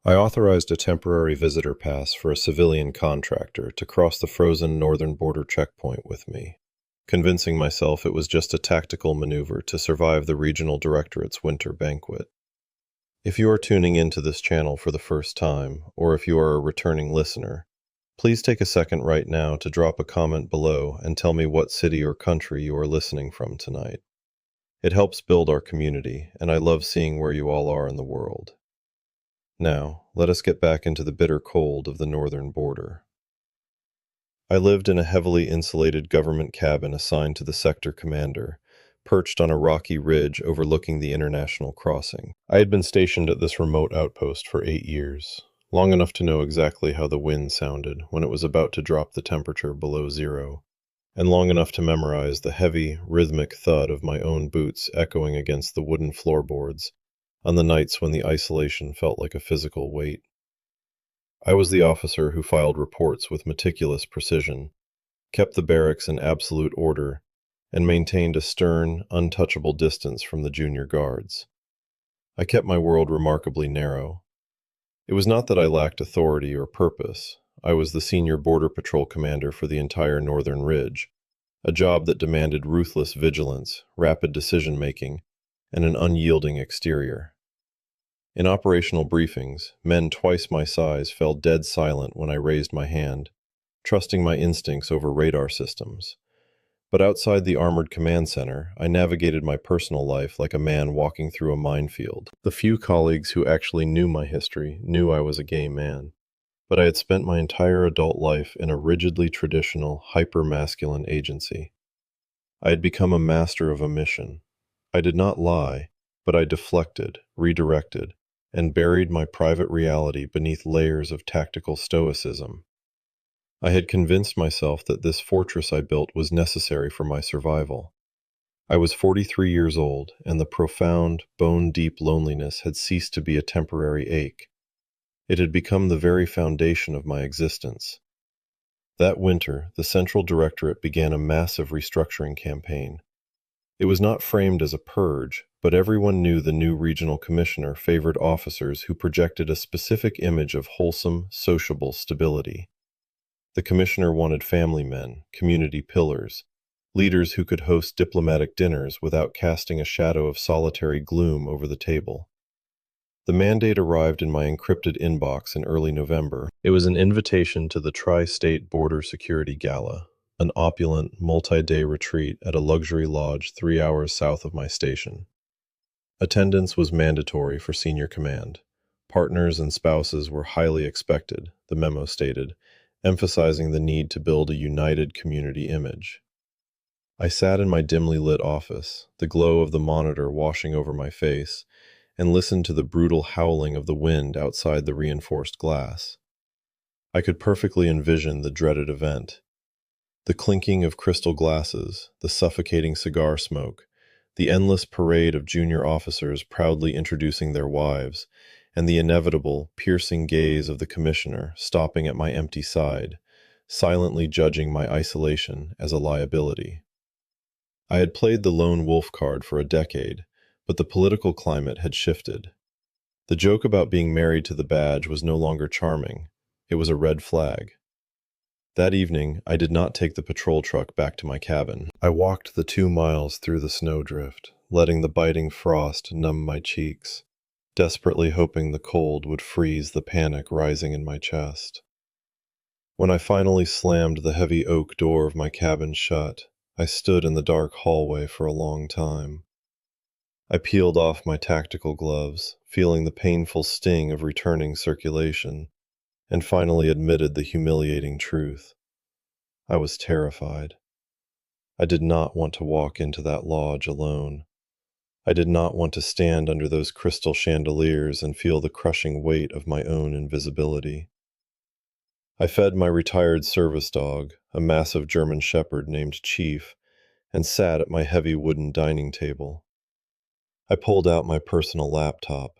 I authorized a temporary visitor pass for a civilian contractor to cross the frozen northern border checkpoint with me, convincing myself it was just a tactical maneuver to survive the regional directorate's winter banquet. If you are tuning into this channel for the first time, or if you are a returning listener, please take a second right now to drop a comment below and tell me what city or country you are listening from tonight. It helps build our community, and I love seeing where you all are in the world. Now, let us get back into the bitter cold of the northern border. I lived in a heavily insulated government cabin assigned to the sector commander, perched on a rocky ridge overlooking the international crossing. I had been stationed at this remote outpost for 8 years, long enough to know exactly how the wind sounded when it was about to drop the temperature below zero, and long enough to memorize the heavy, rhythmic thud of my own boots echoing against the wooden floorboards on the nights when the isolation felt like a physical weight. I was the officer who filed reports with meticulous precision, kept the barracks in absolute order, and maintained a stern, untouchable distance from the junior guards. I kept my world remarkably narrow. It was not that I lacked authority or purpose. I was the senior border patrol commander for the entire northern ridge, a job that demanded ruthless vigilance, rapid decision-making, and an unyielding exterior. In operational briefings, men twice my size fell dead silent when I raised my hand, trusting my instincts over radar systems. But outside the armored command center, I navigated my personal life like a man walking through a minefield. The few colleagues who actually knew my history knew I was a gay man, but I had spent my entire adult life in a rigidly traditional, hyper-masculine agency. I had become a master of omission. I did not lie, but I deflected, redirected, and buried my private reality beneath layers of tactical stoicism. I had convinced myself that this fortress I built was necessary for my survival. I was 43 years old, and the profound, bone-deep loneliness had ceased to be a temporary ache. It had become the very foundation of my existence. That winter, the Central Directorate began a massive restructuring campaign. It was not framed as a purge, but everyone knew the new regional commissioner favored officers who projected a specific image of wholesome, sociable stability. The commissioner wanted family men, community pillars, leaders who could host diplomatic dinners without casting a shadow of solitary gloom over the table. The mandate arrived in my encrypted inbox in early November. It was an invitation to the Tri-State Border Security Gala, an opulent, multi-day retreat at a luxury lodge 3 hours south of my station. Attendance was mandatory for senior command. Partners and spouses were highly expected, the memo stated, emphasizing the need to build a united community image. I sat in my dimly lit office, the glow of the monitor washing over my face, and listened to the brutal howling of the wind outside the reinforced glass. I could perfectly envision the dreaded event. The clinking of crystal glasses, the suffocating cigar smoke, the endless parade of junior officers proudly introducing their wives, and the inevitable, piercing gaze of the commissioner stopping at my empty side, silently judging my isolation as a liability. I had played the lone wolf card for a decade, but the political climate had shifted. The joke about being married to the badge was no longer charming. It was a red flag. That evening, I did not take the patrol truck back to my cabin. I walked the 2 miles through the snowdrift, letting the biting frost numb my cheeks, desperately hoping the cold would freeze the panic rising in my chest. When I finally slammed the heavy oak door of my cabin shut, I stood in the dark hallway for a long time. I peeled off my tactical gloves, feeling the painful sting of returning circulation, and finally admitted the humiliating truth. I was terrified. I did not want to walk into that lodge alone. I did not want to stand under those crystal chandeliers and feel the crushing weight of my own invisibility. I fed my retired service dog, a massive German shepherd named Chief, and sat at my heavy wooden dining table. I pulled out my personal laptop.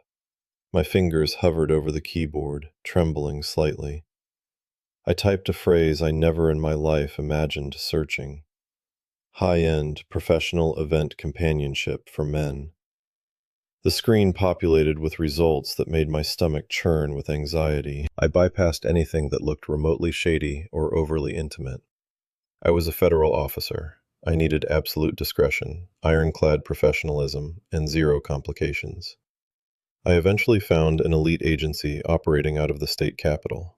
My fingers hovered over the keyboard, trembling slightly. I typed a phrase I never in my life imagined searching. High-end, professional event companionship for men. The screen populated with results that made my stomach churn with anxiety. I bypassed anything that looked remotely shady or overly intimate. I was a federal officer. I needed absolute discretion, ironclad professionalism, and zero complications. I eventually found an elite agency operating out of the state capital.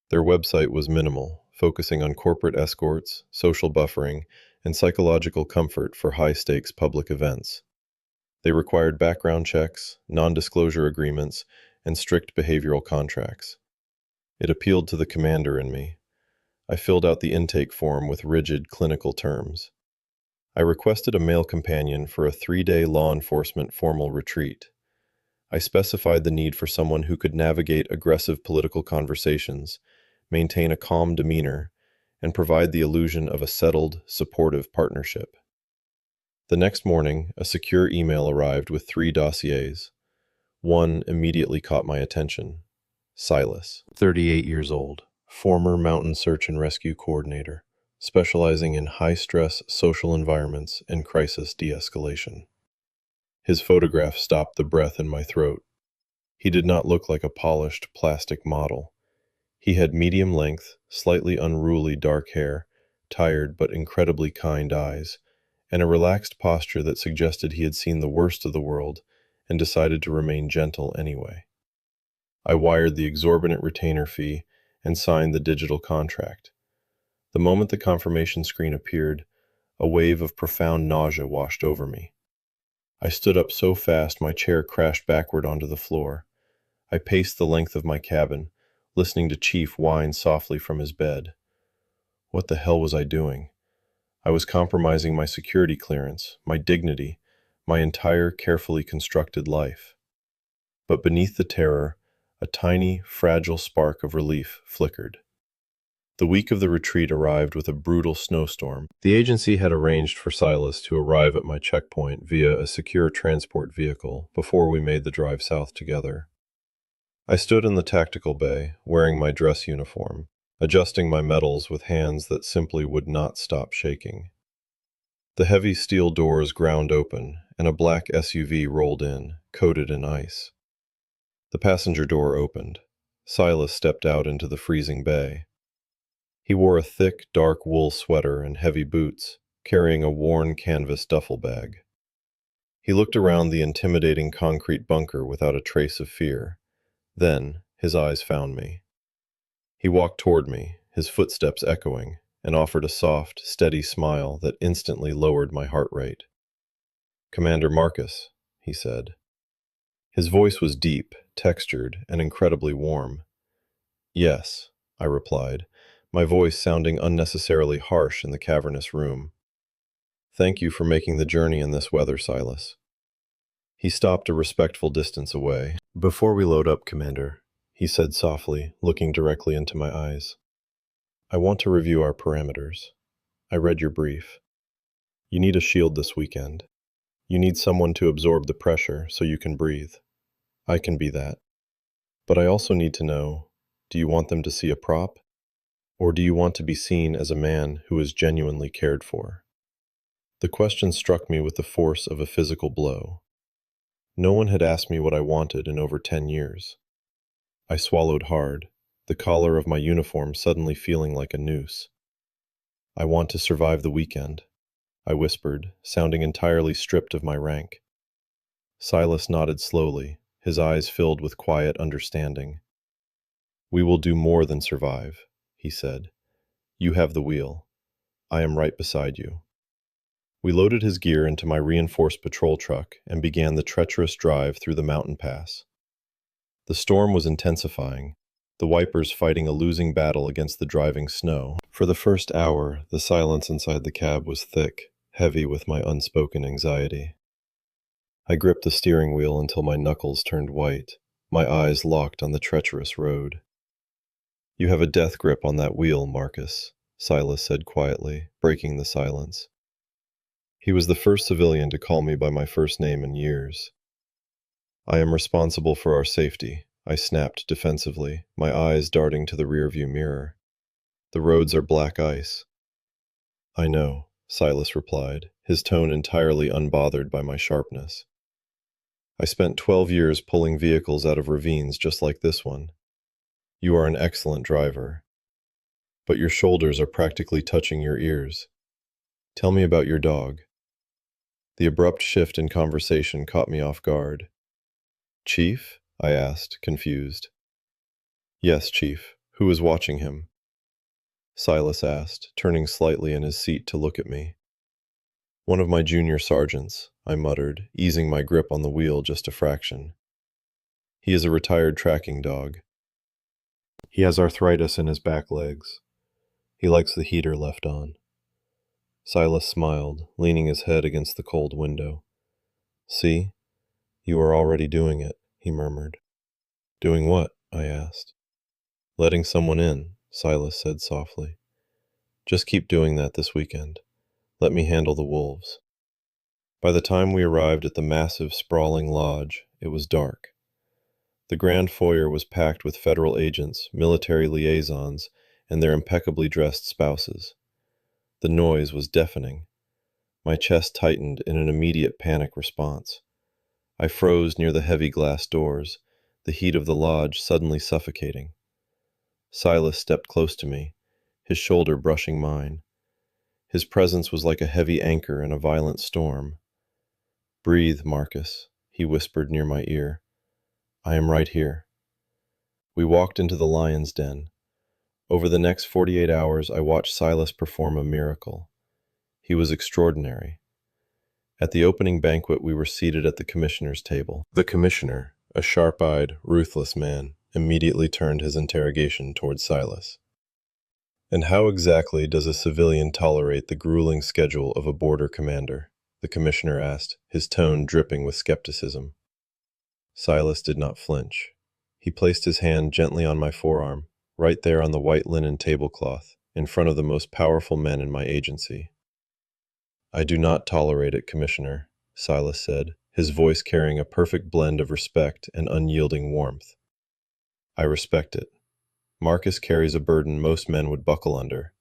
Their website was minimal, focusing on corporate escorts, social buffering, and psychological comfort for high-stakes public events. They required background checks, non-disclosure agreements, and strict behavioral contracts. It appealed to the commander in me. I filled out the intake form with rigid clinical terms. I requested a male companion for a 3-day law enforcement formal retreat. I specified the need for someone who could navigate aggressive political conversations, maintain a calm demeanor, and provide the illusion of a settled, supportive partnership. The next morning, a secure email arrived with 3 dossiers. One immediately caught my attention. Silas, 38 years old, former mountain search and rescue coordinator, specializing in high-stress social environments and crisis de-escalation. His photograph stopped the breath in my throat. He did not look like a polished plastic model. He had medium-length, slightly unruly dark hair, tired but incredibly kind eyes, and a relaxed posture that suggested he had seen the worst of the world and decided to remain gentle anyway. I wired the exorbitant retainer fee and signed the digital contract. The moment the confirmation screen appeared, a wave of profound nausea washed over me. I stood up so fast my chair crashed backward onto the floor. I paced the length of my cabin, listening to Chief whine softly from his bed. What the hell was I doing? I was compromising my security clearance, my dignity, my entire carefully constructed life. But beneath the terror, a tiny, fragile spark of relief flickered. The week of the retreat arrived with a brutal snowstorm. The agency had arranged for Silas to arrive at my checkpoint via a secure transport vehicle before we made the drive south together. I stood in the tactical bay, wearing my dress uniform, adjusting my medals with hands that simply would not stop shaking. The heavy steel doors ground open, and a black SUV rolled in, coated in ice. The passenger door opened. Silas stepped out into the freezing bay. He wore a thick, dark wool sweater and heavy boots, carrying a worn canvas duffel bag. He looked around the intimidating concrete bunker without a trace of fear. Then, his eyes found me. He walked toward me, his footsteps echoing, and offered a soft, steady smile that instantly lowered my heart rate. "Commander Marcus," he said. His voice was deep, textured, and incredibly warm. "Yes," I replied, my voice sounding unnecessarily harsh in the cavernous room. "Thank you for making the journey in this weather, Silas." He stopped a respectful distance away. "Before we load up, Commander," he said softly, looking directly into my eyes, "I want to review our parameters. I read your brief. You need a shield this weekend. You need someone to absorb the pressure so you can breathe. I can be that. But I also need to know, do you want them to see a prop? Or do you want to be seen as a man who is genuinely cared for?" The question struck me with the force of a physical blow. No one had asked me what I wanted in over 10 years. I swallowed hard, the collar of my uniform suddenly feeling like a noose. "I want to survive the weekend," I whispered, sounding entirely stripped of my rank. Silas nodded slowly, his eyes filled with quiet understanding. "We will do more than survive," he said. "You have the wheel. I am right beside you." We loaded his gear into my reinforced patrol truck and began the treacherous drive through the mountain pass. The storm was intensifying, the wipers fighting a losing battle against the driving snow. For the first hour, the silence inside the cab was thick, heavy with my unspoken anxiety. I gripped the steering wheel until my knuckles turned white, my eyes locked on the treacherous road. "You have a death grip on that wheel, Marcus," Silas said quietly, breaking the silence. He was the first civilian to call me by my first name in years. "I am responsible for our safety," I snapped defensively, my eyes darting to the rearview mirror. "The roads are black ice." "I know," Silas replied, his tone entirely unbothered by my sharpness. I spent 12 years pulling vehicles out of ravines just like this one. You are an excellent driver, but your shoulders are practically touching your ears. Tell me about your dog." The abrupt shift in conversation caught me off guard. "Chief?" I asked, confused. "Yes, Chief. Who is watching him?" Silas asked, turning slightly in his seat to look at me. "One of my junior sergeants," I muttered, easing my grip on the wheel just a fraction. "He is a retired tracking dog. He has arthritis in his back legs. He likes the heater left on." Silas smiled, leaning his head against the cold window. "See, you are already doing it," he murmured. "Doing what?" I asked. "Letting someone in," Silas said softly. "Just keep doing that this weekend. Let me handle the wolves." By the time we arrived at the massive, sprawling lodge, it was dark. The grand foyer was packed with federal agents, military liaisons, and their impeccably dressed spouses. The noise was deafening. My chest tightened in an immediate panic response. I froze near the heavy glass doors, the heat of the lodge suddenly suffocating. Silas stepped close to me, his shoulder brushing mine. His presence was like a heavy anchor in a violent storm. "Breathe, Marcus," he whispered near my ear. "I am right here." We walked into the lion's den. Over the next 48 hours, I watched Silas perform a miracle. He was extraordinary. At the opening banquet, we were seated at the commissioner's table. The commissioner, a sharp-eyed, ruthless man, immediately turned his interrogation towards Silas. "And how exactly does a civilian tolerate the grueling schedule of a border commander?" the commissioner asked, his tone dripping with skepticism. Silas did not flinch. He placed his hand gently on my forearm, right there on the white linen tablecloth, in front of the most powerful men in my agency. "I do not tolerate it, Commissioner," Silas said, his voice carrying a perfect blend of respect and unyielding warmth. "I respect it. Marcus carries a burden most men would buckle under.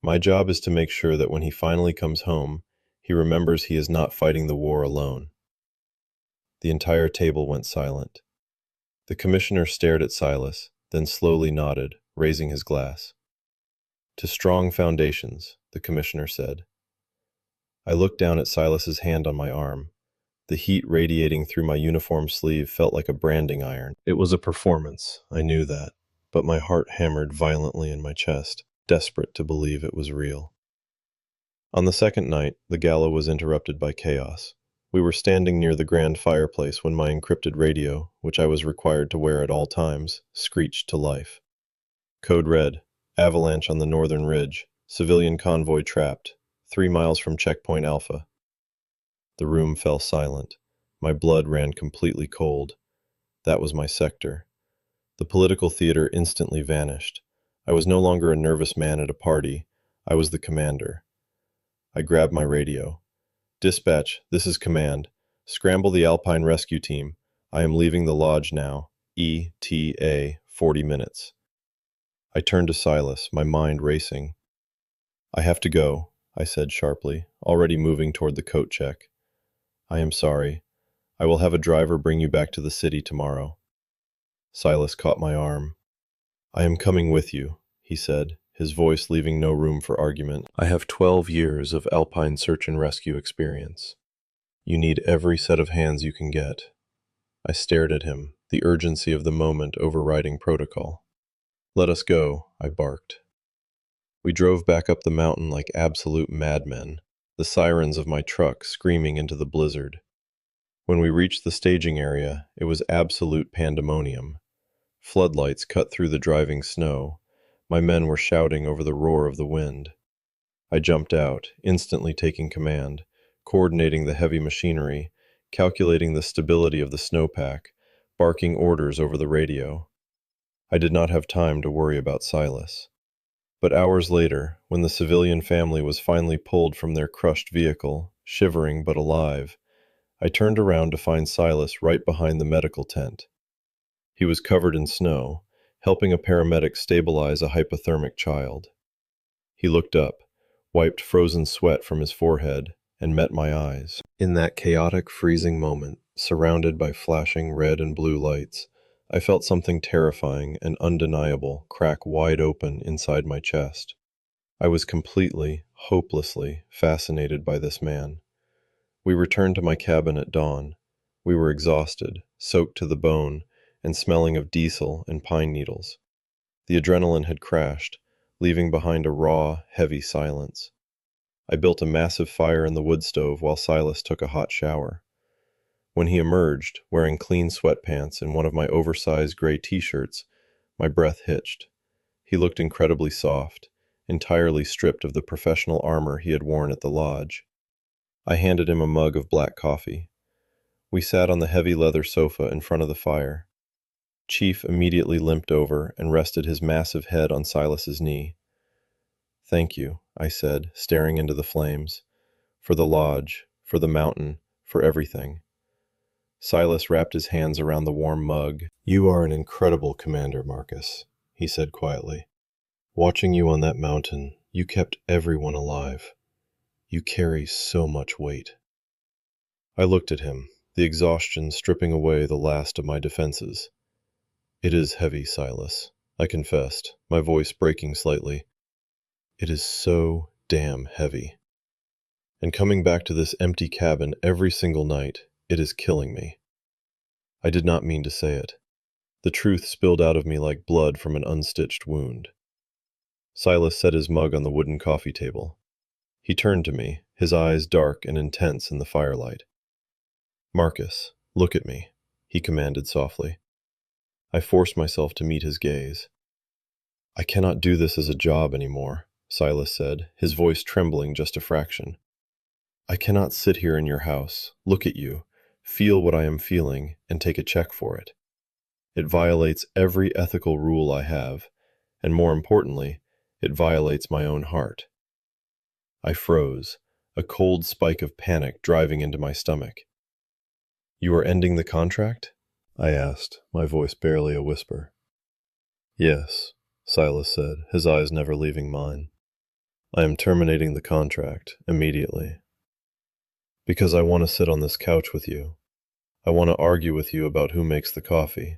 My job is to make sure that when he finally comes home, he remembers he is not fighting the war alone." The entire table went silent. The commissioner stared at Silas, then slowly nodded, raising his glass. "To strong foundations," the commissioner said. I looked down at Silas's hand on my arm. The heat radiating through my uniform sleeve felt like a branding iron. It was a performance, I knew that, but my heart hammered violently in my chest, desperate to believe it was real. On the second night, the gala was interrupted by chaos. We were standing near the grand fireplace when my encrypted radio, which I was required to wear at all times, screeched to life. "Code red. Avalanche on the northern ridge. Civilian convoy trapped. 3 miles from checkpoint Alpha." The room fell silent. My blood ran completely cold. That was my sector. The political theater instantly vanished. I was no longer a nervous man at a party. I was the commander. I grabbed my radio. "Dispatch, this is command. Scramble the Alpine rescue team. I am leaving the lodge now. ETA 40 minutes. I turned to Silas, my mind racing. "I have to go," I said sharply, already moving toward the coat check. "I am sorry. I will have a driver bring you back to the city tomorrow." Silas caught my arm. "I am coming with you," he said, his voice leaving no room for argument. "I have 12 years of Alpine search and rescue experience. You need every set of hands you can get." I stared at him, the urgency of the moment overriding protocol. "Let us go," I barked. We drove back up the mountain like absolute madmen, the sirens of my truck screaming into the blizzard. When we reached the staging area, it was absolute pandemonium. Floodlights cut through the driving snow. My men were shouting over the roar of the wind. I jumped out, instantly taking command, coordinating the heavy machinery, calculating the stability of the snowpack, barking orders over the radio. I did not have time to worry about Silas. But hours later, when the civilian family was finally pulled from their crushed vehicle, shivering but alive, I turned around to find Silas right behind the medical tent. He was covered in snow, helping a paramedic stabilize a hypothermic child. He looked up, wiped frozen sweat from his forehead, and met my eyes. In that chaotic, freezing moment, surrounded by flashing red and blue lights, I felt something terrifying and undeniable crack wide open inside my chest. I was completely, hopelessly fascinated by this man. We returned to my cabin at dawn. We were exhausted, soaked to the bone, and smelling of diesel and pine needles. The adrenaline had crashed, leaving behind a raw, heavy silence. I built a massive fire in the wood stove while Silas took a hot shower. When he emerged, wearing clean sweatpants and one of my oversized gray t-shirts, my breath hitched. He looked incredibly soft, entirely stripped of the professional armor he had worn at the lodge. I handed him a mug of black coffee. We sat on the heavy leather sofa in front of the fire. Chief immediately limped over and rested his massive head on Silas's knee. "Thank you," I said, staring into the flames. "For the lodge, for the mountain, for everything." Silas wrapped his hands around the warm mug. "You are an incredible commander, Marcus," he said quietly. "Watching you on that mountain, you kept everyone alive. You carry so much weight." I looked at him, the exhaustion stripping away the last of my defenses. "It is heavy, Silas," I confessed, my voice breaking slightly. "It is so damn heavy. And coming back to this empty cabin every single night, it is killing me." I did not mean to say it. The truth spilled out of me like blood from an unstitched wound. Silas set his mug on the wooden coffee table. He turned to me, his eyes dark and intense in the firelight. "Marcus, look at me," he commanded softly. I forced myself to meet his gaze. "I cannot do this as a job anymore," Silas said, his voice trembling just a fraction. "I cannot sit here in your house, look at you, feel what I am feeling, and take a check for it. It violates every ethical rule I have, and more importantly, it violates my own heart." I froze, a cold spike of panic driving into my stomach. "You are ending the contract?" I asked, my voice barely a whisper. "Yes," Silas said, his eyes never leaving mine. "I am terminating the contract immediately. Because I want to sit on this couch with you. I want to argue with you about who makes the coffee.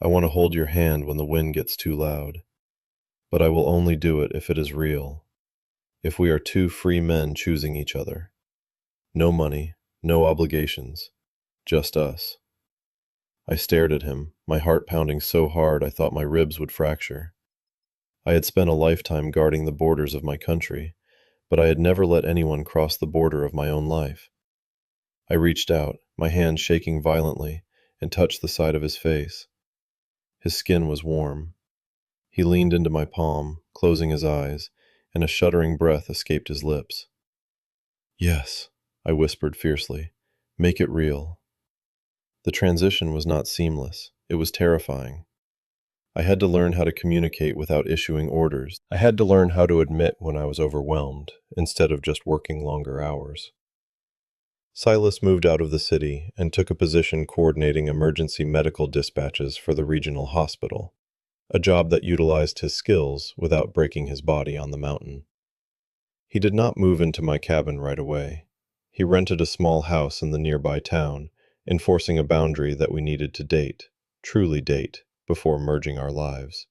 I want to hold your hand when the wind gets too loud. But I will only do it if it is real. If we are two free men choosing each other. No money, no obligations, just us." I stared at him, my heart pounding so hard I thought my ribs would fracture. I had spent a lifetime guarding the borders of my country, but I had never let anyone cross the border of my own life. I reached out, my hand shaking violently, and touched the side of his face. His skin was warm. He leaned into my palm, closing his eyes, and a shuddering breath escaped his lips. "Yes," I whispered fiercely. "Make it real." The transition was not seamless. It was terrifying. I had to learn how to communicate without issuing orders. I had to learn how to admit when I was overwhelmed, instead of just working longer hours. Silas moved out of the city and took a position coordinating emergency medical dispatches for the regional hospital, a job that utilized his skills without breaking his body on the mountain. He did not move into my cabin right away. He rented a small house in the nearby town, enforcing a boundary that we needed to date, truly date, before merging our lives.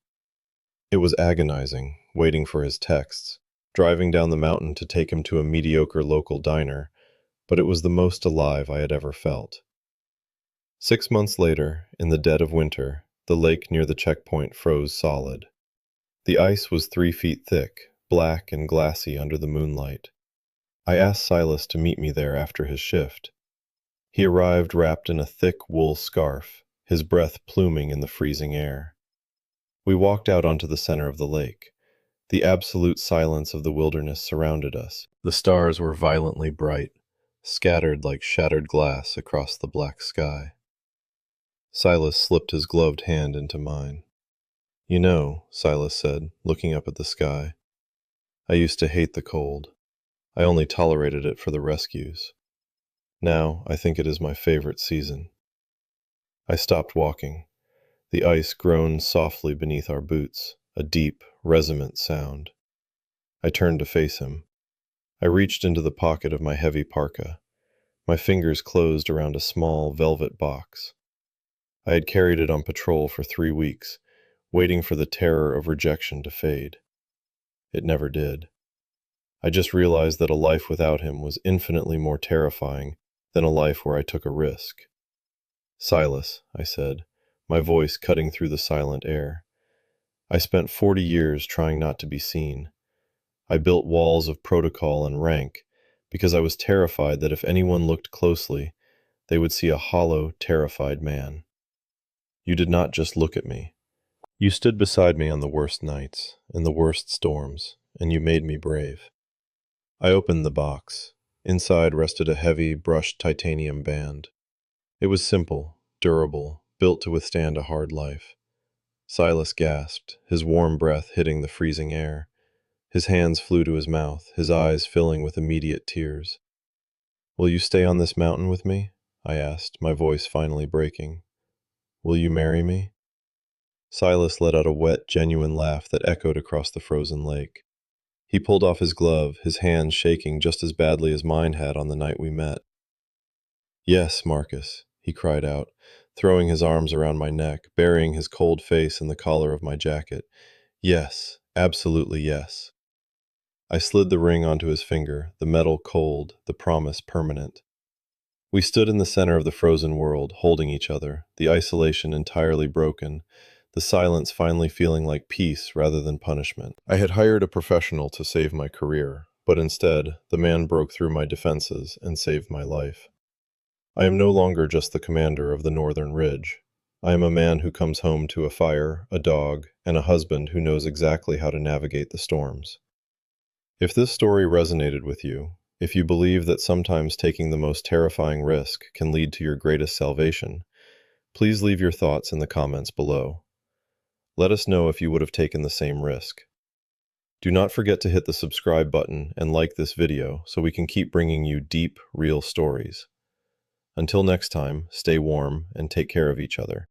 It was agonizing, waiting for his texts, driving down the mountain to take him to a mediocre local diner, but it was the most alive I had ever felt. 6 months later, in the dead of winter, the lake near the checkpoint froze solid. The ice was 3 feet thick, black and glassy under the moonlight. I asked Silas to meet me there after his shift. He arrived wrapped in a thick wool scarf, his breath pluming in the freezing air. We walked out onto the center of the lake. The absolute silence of the wilderness surrounded us. The stars were violently bright, scattered like shattered glass across the black sky. Silas slipped his gloved hand into mine. "You know," Silas said, looking up at the sky, "I used to hate the cold. I only tolerated it for the rescues. Now I think it is my favorite season." I stopped walking. The ice groaned softly beneath our boots, a deep, resonant sound. I turned to face him. I reached into the pocket of my heavy parka. My fingers closed around a small velvet box. I had carried it on patrol for 3 weeks, waiting for the terror of rejection to fade. It never did. I just realized that a life without him was infinitely more terrifying than a life where I took a risk. "Silas," I said, my voice cutting through the silent air. "I spent 40 years trying not to be seen. I built walls of protocol and rank because I was terrified that if anyone looked closely, they would see a hollow, terrified man. You did not just look at me. You stood beside me on the worst nights, in the worst storms, and you made me brave." I opened the box. Inside rested a heavy, brushed titanium band. It was simple, durable, built to withstand a hard life. Silas gasped, his warm breath hitting the freezing air. His hands flew to his mouth, his eyes filling with immediate tears. "Will you stay on this mountain with me?" I asked, my voice finally breaking. "Will you marry me?" Silas let out a wet, genuine laugh that echoed across the frozen lake. He pulled off his glove, his hands shaking just as badly as mine had on the night we met. "Yes, Marcus," he cried out, throwing his arms around my neck, burying his cold face in the collar of my jacket. "Yes, absolutely yes." I slid the ring onto his finger, the metal cold, the promise permanent. We stood in the center of the frozen world, holding each other, the isolation entirely broken, the silence finally feeling like peace rather than punishment. I had hired a professional to save my career, but instead, the man broke through my defenses and saved my life. I am no longer just the commander of the Northern Ridge. I am a man who comes home to a fire, a dog, and a husband who knows exactly how to navigate the storms. If this story resonated with you, if you believe that sometimes taking the most terrifying risk can lead to your greatest salvation, please leave your thoughts in the comments below. Let us know if you would have taken the same risk. Do not forget to hit the subscribe button and like this video so we can keep bringing you deep, real stories. Until next time, stay warm and take care of each other.